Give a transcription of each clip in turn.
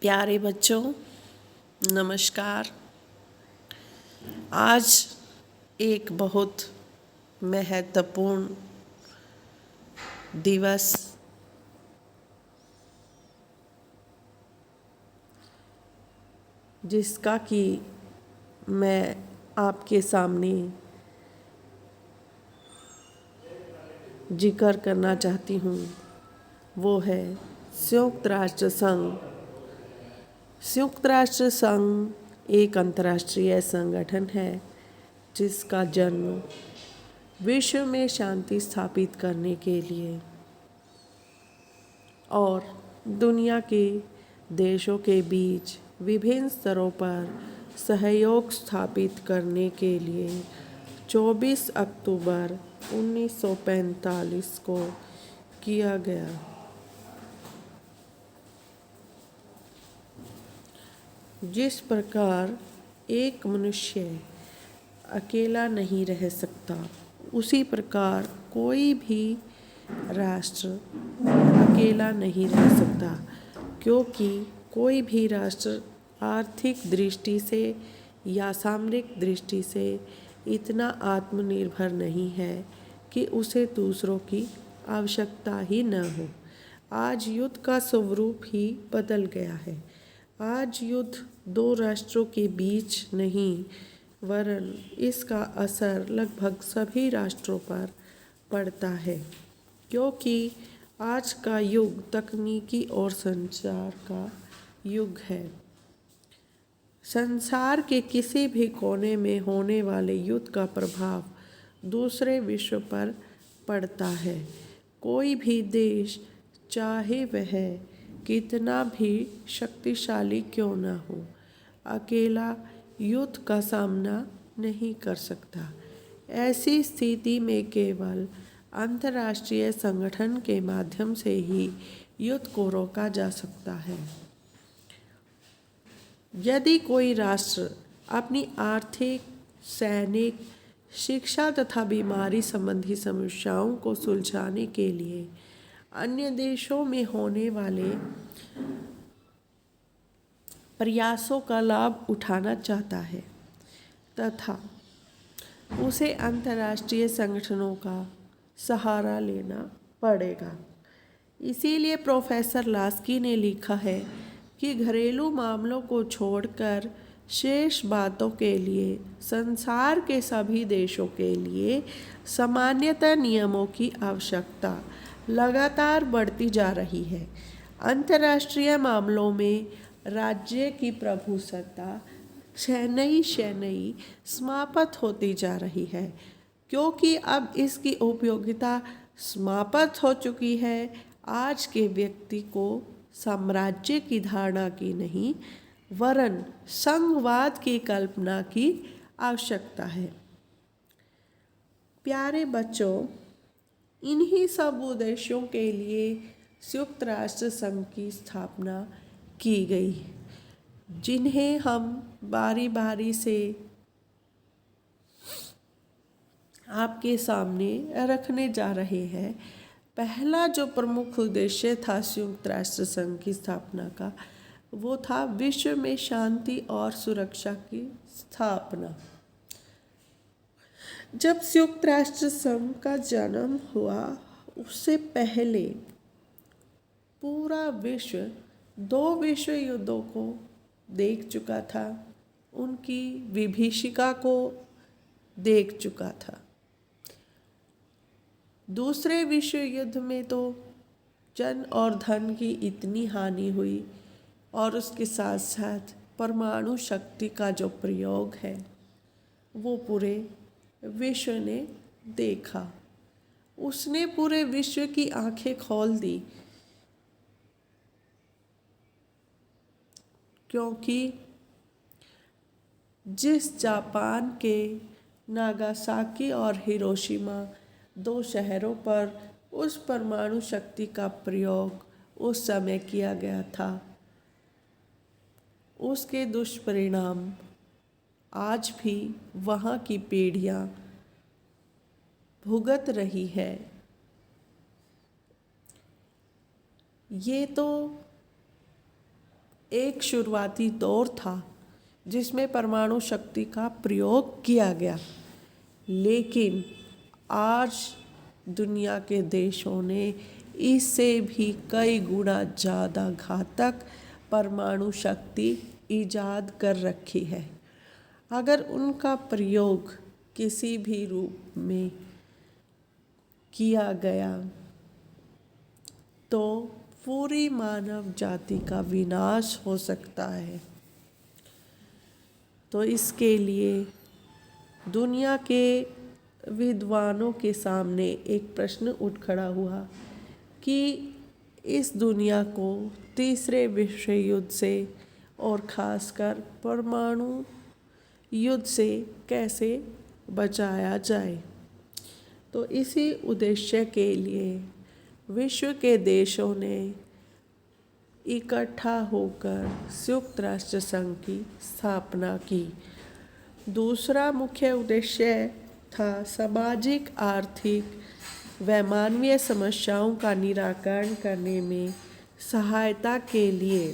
प्यारे बच्चों, नमस्कार। आज एक बहुत महत्वपूर्ण दिवस जिसका कि मैं आपके सामने जिक्र करना चाहती हूँ, वो है संयुक्त राष्ट्र संघ। संयुक्त राष्ट्र संघ एक अंतर्राष्ट्रीय संगठन है जिसका जन्म विश्व में शांति स्थापित करने के लिए और दुनिया के देशों के बीच विभिन्न स्तरों पर सहयोग स्थापित करने के लिए 24 अक्टूबर 1945 को किया गया। जिस प्रकार एक मनुष्य अकेला नहीं रह सकता, उसी प्रकार कोई भी राष्ट्र अकेला नहीं रह सकता, क्योंकि कोई भी राष्ट्र आर्थिक दृष्टि से या सामरिक दृष्टि से इतना आत्मनिर्भर नहीं है कि उसे दूसरों की आवश्यकता ही न हो। आज युद्ध का स्वरूप ही बदल गया है। आज युद्ध दो राष्ट्रों के बीच नहीं, वरन इसका असर लगभग सभी राष्ट्रों पर पड़ता है, क्योंकि आज का युग तकनीकी और संचार का युग है। संसार के किसी भी कोने में होने वाले युद्ध का प्रभाव दूसरे विश्व पर पड़ता है। कोई भी देश, चाहे वह कितना भी शक्तिशाली क्यों न हो, अकेला युद्ध का सामना नहीं कर सकता। ऐसी स्थिति में केवल अंतर्राष्ट्रीय संगठन के माध्यम से ही युद्ध को रोका जा सकता है। यदि कोई राष्ट्र अपनी आर्थिक, सैनिक, शिक्षा तथा बीमारी संबंधी समस्याओं को सुलझाने के लिए अन्य देशों में होने वाले प्रयासों का लाभ उठाना चाहता है तथा उसे अंतर्राष्ट्रीय संगठनों का सहारा लेना पड़ेगा। इसीलिए प्रोफेसर लास्की ने लिखा है कि घरेलू मामलों को छोड़कर शेष बातों के लिए संसार के सभी देशों के लिए सामान्यतः नियमों की आवश्यकता लगातार बढ़ती जा रही है। अंतर्राष्ट्रीय मामलों में राज्य की प्रभुसत्ता शहनई समाप्त होती जा रही है, क्योंकि अब इसकी उपयोगिता समाप्त हो चुकी है। आज के व्यक्ति को साम्राज्य की धारणा की नहीं, वरन संघवाद की कल्पना की आवश्यकता है। प्यारे बच्चों, इन्हीं सब उद्देश्यों के लिए संयुक्त राष्ट्र संघ की स्थापना की गई, जिन्हें हम बारी बारी से आपके सामने रखने जा रहे हैं। पहला जो प्रमुख उद्देश्य था संयुक्त राष्ट्र संघ की स्थापना का, वो था विश्व में शांति और सुरक्षा की स्थापना। जब संयुक्त राष्ट्र संघ का जन्म हुआ, उससे पहले पूरा विश्व 2 विश्व युद्धों को देख चुका था, उनकी विभीषिका को देख चुका था। दूसरे विश्व युद्ध में तो जन और धन की इतनी हानि हुई, और उसके साथ साथ परमाणु शक्ति का जो प्रयोग है वो पूरे विश्व ने देखा। उसने पूरे विश्व की आंखें खोल दी, क्योंकि जिस जापान के नागासाकी और हिरोशिमा 2 शहरों पर उस परमाणु शक्ति का प्रयोग उस समय किया गया था, उसके दुष्परिणाम आज भी वहाँ की पीढ़ियाँ भुगत रही है। ये तो एक शुरुआती दौर था जिसमें परमाणु शक्ति का प्रयोग किया गया, लेकिन आज दुनिया के देशों ने इससे भी कई गुना ज़्यादा घातक परमाणु शक्ति ईजाद कर रखी है। अगर उनका प्रयोग किसी भी रूप में किया गया तो पूरी मानव जाति का विनाश हो सकता है। तो इसके लिए दुनिया के विद्वानों के सामने एक प्रश्न उठ खड़ा हुआ कि इस दुनिया को तीसरे विश्व युद्ध से और ख़ासकर परमाणु युद्ध से कैसे बचाया जाए। तो इसी उद्देश्य के लिए विश्व के देशों ने इकट्ठा होकर संयुक्त राष्ट्र संघ की स्थापना की। दूसरा मुख्य उद्देश्य था सामाजिक, आर्थिक व मानवीय समस्याओं का निराकरण करने में सहायता के लिए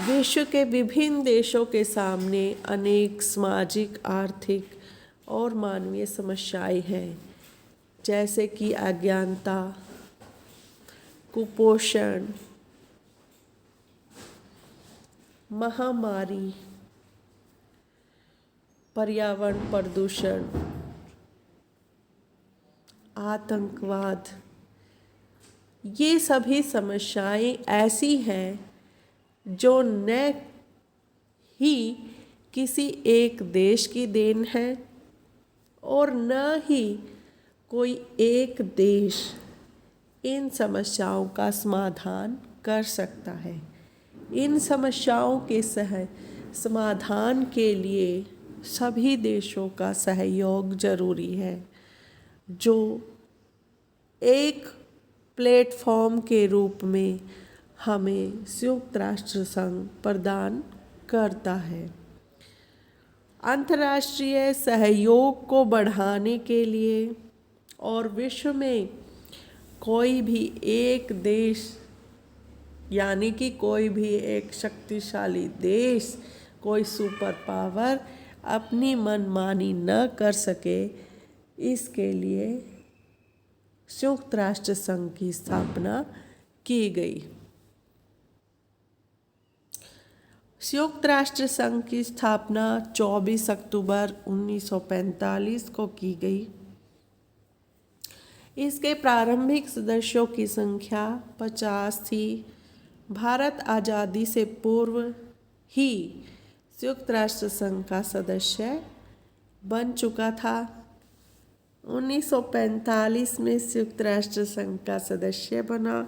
विश्व के विभिन्न देशों के सामने अनेक सामाजिक, आर्थिक और मानवीय समस्याएं हैं, जैसे कि अज्ञानता, कुपोषण, महामारी, पर्यावरण प्रदूषण, आतंकवाद। ये सभी समस्याएं ऐसी हैं जो न ही किसी एक देश की देन है और न ही कोई एक देश इन समस्याओं का समाधान कर सकता है। इन समस्याओं के समाधान के लिए सभी देशों का सहयोग जरूरी है, जो एक प्लेटफॉर्म के रूप में हमें संयुक्त राष्ट्र संघ प्रदान करता है। अंतर्राष्ट्रीय सहयोग को बढ़ाने के लिए और विश्व में कोई भी एक देश यानी कि कोई भी एक शक्तिशाली देश, कोई सुपर पावर अपनी मनमानी न कर सके, इसके लिए संयुक्त राष्ट्र संघ की स्थापना की गई। संयुक्त राष्ट्र संघ की स्थापना 24 अक्टूबर 1945 को की गई। इसके प्रारंभिक सदस्यों की संख्या 50 थी। भारत आज़ादी से पूर्व ही संयुक्त राष्ट्र संघ का सदस्य बन चुका था। 1945 में संयुक्त राष्ट्र संघ का सदस्य बना।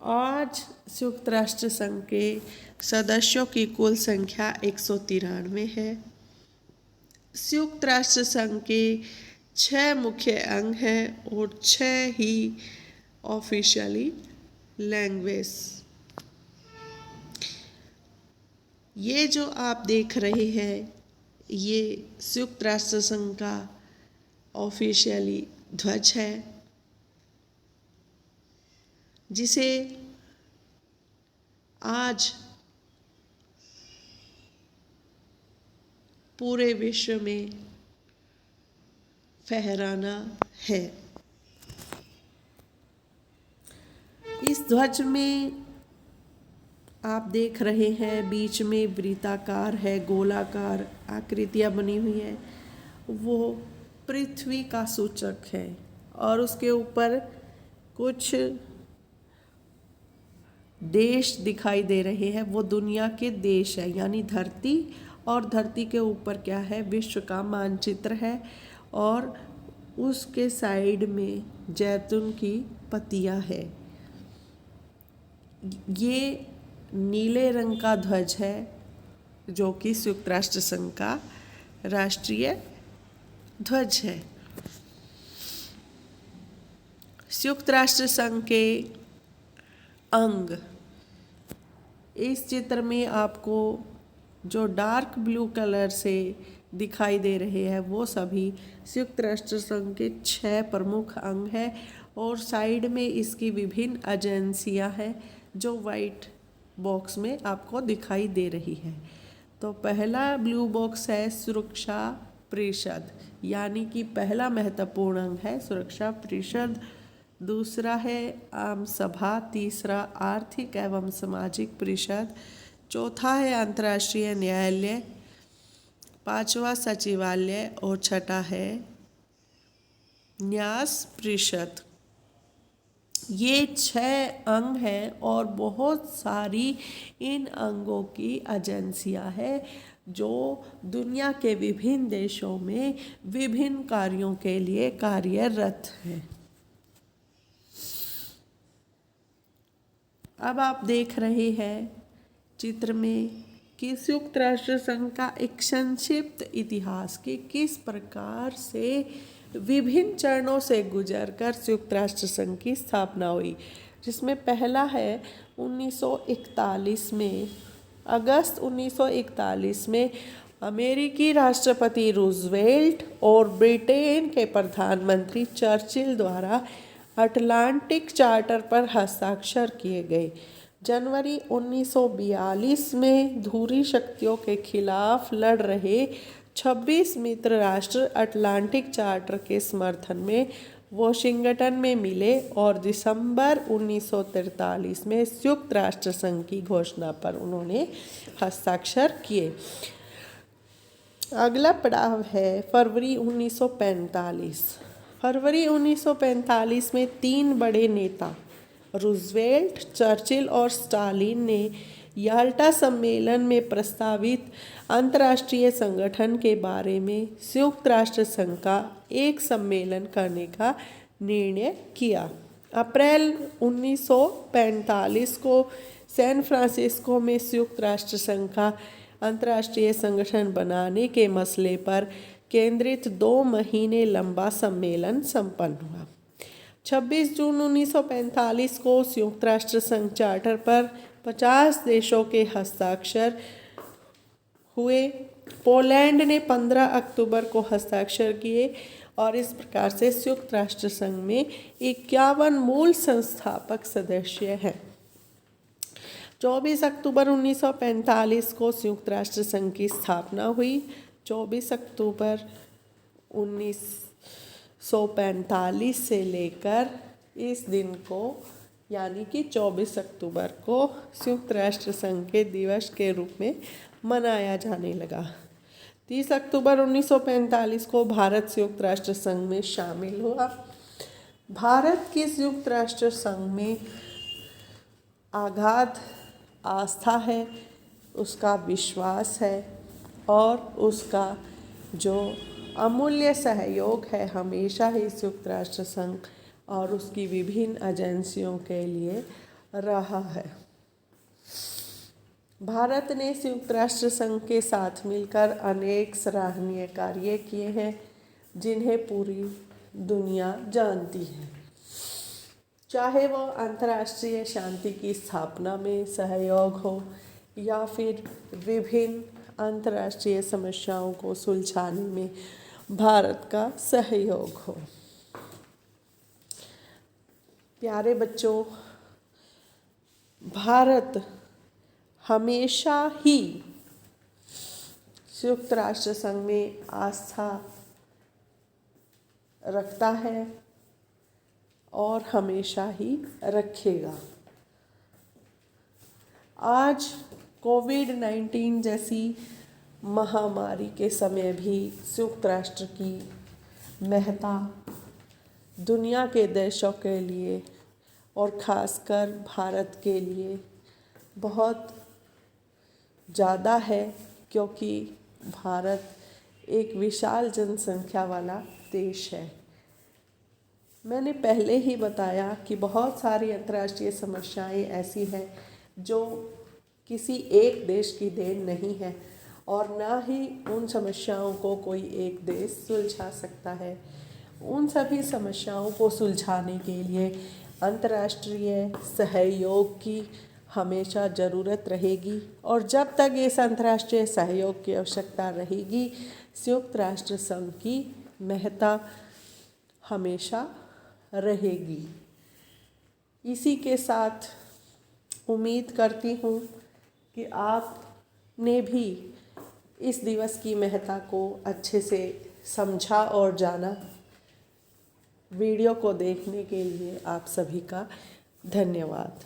आज संयुक्त राष्ट्र संघ के सदस्यों की कुल संख्या 193 है। संयुक्त राष्ट्र संघ के 6 मुख्य अंग हैं और 6 ही ऑफिशियली लैंग्वेज। ये जो आप देख रहे हैं, ये संयुक्त राष्ट्र संघ का ऑफिशियली ध्वज है, जिसे आज पूरे विश्व में फहराना है। इस ध्वज में आप देख रहे हैं बीच में वृत्ताकार है, गोलाकार आकृतियाँ बनी हुई है, वो पृथ्वी का सूचक है और उसके ऊपर कुछ देश दिखाई दे रहे हैं, वो दुनिया के देश है, यानी धरती, और धरती के ऊपर क्या है, विश्व का मानचित्र है और उसके साइड में जैतून की पत्तियां है। ये नीले रंग का ध्वज है जो कि संयुक्त राष्ट्र संघ का राष्ट्रीय ध्वज है। संयुक्त राष्ट्र संघ के अंग इस चित्र में आपको जो डार्क ब्लू कलर से दिखाई दे रहे हैं वो सभी संयुक्त राष्ट्र संघ के 6 प्रमुख अंग हैं और साइड में इसकी विभिन्न एजेंसियां हैं जो वाइट बॉक्स में आपको दिखाई दे रही है। तो पहला ब्लू बॉक्स है सुरक्षा परिषद, यानी कि पहला महत्वपूर्ण अंग है सुरक्षा परिषद। दूसरा है आम सभा, तीसरा आर्थिक एवं सामाजिक परिषद, चौथा है अंतर्राष्ट्रीय न्यायालय, पांचवा सचिवालय और छठा है न्यास परिषद। ये 6 अंग हैं और बहुत सारी इन अंगों की एजेंसियां हैं जो दुनिया के विभिन्न देशों में विभिन्न कार्यों के लिए कार्यरत हैं। अब आप देख रहे हैं चित्र में कि संयुक्त राष्ट्र संघ का एक संक्षिप्त इतिहास कि किस प्रकार से विभिन्न चरणों से गुजरकर संयुक्त राष्ट्र संघ की स्थापना हुई, जिसमें पहला है 1941 में, अगस्त 1941 में अमेरिकी राष्ट्रपति रूजवेल्ट और ब्रिटेन के प्रधानमंत्री चर्चिल द्वारा अटलांटिक चार्टर पर हस्ताक्षर किए गए। जनवरी 1942 में धुरी शक्तियों के खिलाफ लड़ रहे 26 मित्र राष्ट्र अटलांटिक चार्टर के समर्थन में वॉशिंगटन में मिले और दिसंबर 1943 में संयुक्त राष्ट्र संघ की घोषणा पर उन्होंने हस्ताक्षर किए। अगला पड़ाव है फरवरी 1945। फरवरी 1945 में 3 बड़े नेता रूजवेल्ट, चर्चिल और स्टालिन ने याल्टा सम्मेलन में प्रस्तावित अंतर्राष्ट्रीय संगठन के बारे में संयुक्त राष्ट्र संघ का एक सम्मेलन करने का निर्णय किया। अप्रैल 1945 को सैन फ्रांसिस्को में संयुक्त राष्ट्र संघ का अंतर्राष्ट्रीय संगठन बनाने के मसले पर केंद्रित 2 महीने लंबा सम्मेलन संपन्न हुआ। 26 जून 1945 को संयुक्त राष्ट्र संघ चार्टर पर 50 देशों के हस्ताक्षर हुए। पोलैंड ने 15 अक्टूबर को हस्ताक्षर किए और इस प्रकार से संयुक्त राष्ट्र संघ में 51 मूल संस्थापक सदस्य हैं। 24 अक्टूबर 1945 को संयुक्त राष्ट्र संघ की स्थापना हुई। 24 अक्टूबर 1945 से लेकर इस दिन को यानी कि 24 अक्टूबर को संयुक्त राष्ट्र संघ के दिवस के रूप में मनाया जाने लगा। 30 अक्टूबर 1945 को भारत संयुक्त राष्ट्र संघ में शामिल हुआ। भारत के संयुक्त राष्ट्र संघ में अगाध आस्था है, उसका विश्वास है और उसका जो अमूल्य सहयोग है हमेशा ही संयुक्त राष्ट्र संघ और उसकी विभिन्न एजेंसियों के लिए रहा है। भारत ने संयुक्त राष्ट्र संघ के साथ मिलकर अनेक सराहनीय कार्य किए हैं जिन्हें पूरी दुनिया जानती है, चाहे वो अंतर्राष्ट्रीय शांति की स्थापना में सहयोग हो या फिर विभिन्न अंतर्राष्ट्रीय समस्याओं को सुलझाने में भारत का सहयोग हो। प्यारे बच्चों, भारत हमेशा ही संयुक्त राष्ट्र संघ में आस्था रखता है और हमेशा ही रखेगा। आज कोविड-19 जैसी महामारी के समय भी संयुक्त राष्ट्र की महत्ता दुनिया के देशों के लिए और ख़ासकर भारत के लिए बहुत ज़्यादा है, क्योंकि भारत एक विशाल जनसंख्या वाला देश है। मैंने पहले ही बताया कि बहुत सारी अंतर्राष्ट्रीय समस्याएं ऐसी हैं जो किसी एक देश की देन नहीं है और ना ही उन समस्याओं को कोई एक देश सुलझा सकता है। उन सभी समस्याओं को सुलझाने के लिए अंतर्राष्ट्रीय सहयोग की हमेशा ज़रूरत रहेगी और जब तक इस अंतर्राष्ट्रीय सहयोग की आवश्यकता रहेगी, संयुक्त राष्ट्र संघ की महत्ता हमेशा रहेगी। इसी के साथ उम्मीद करती हूँ कि आपने भी इस दिवस की महत्ता को अच्छे से समझा और जाना। वीडियो को देखने के लिए आप सभी का धन्यवाद।